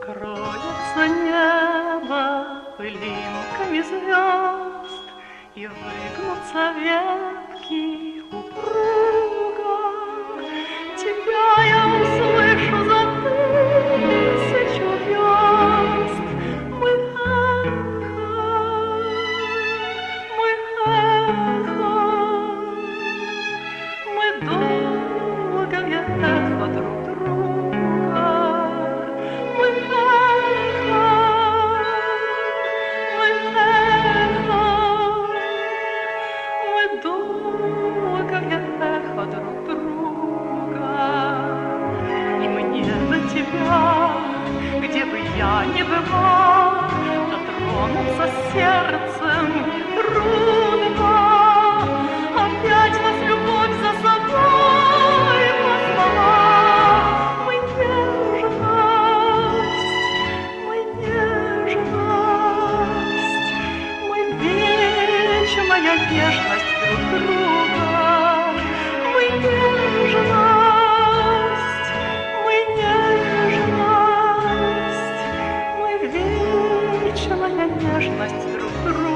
Покроется небо пылинками звезд, и выгнутся ветки упруго. Тебя я услышу за тысячу верст. Мы эхо, мы долгое эхо друг друга. Мы эхо, мы долгое эхо друг друга. И мне до тебя, где бы я ни бывал, дотронуться сердцем нетрудно. Опять нас любовь за собой позвала. Мы вечная нежность друг друга. Мы нежность, мы вечная нежность друг друга.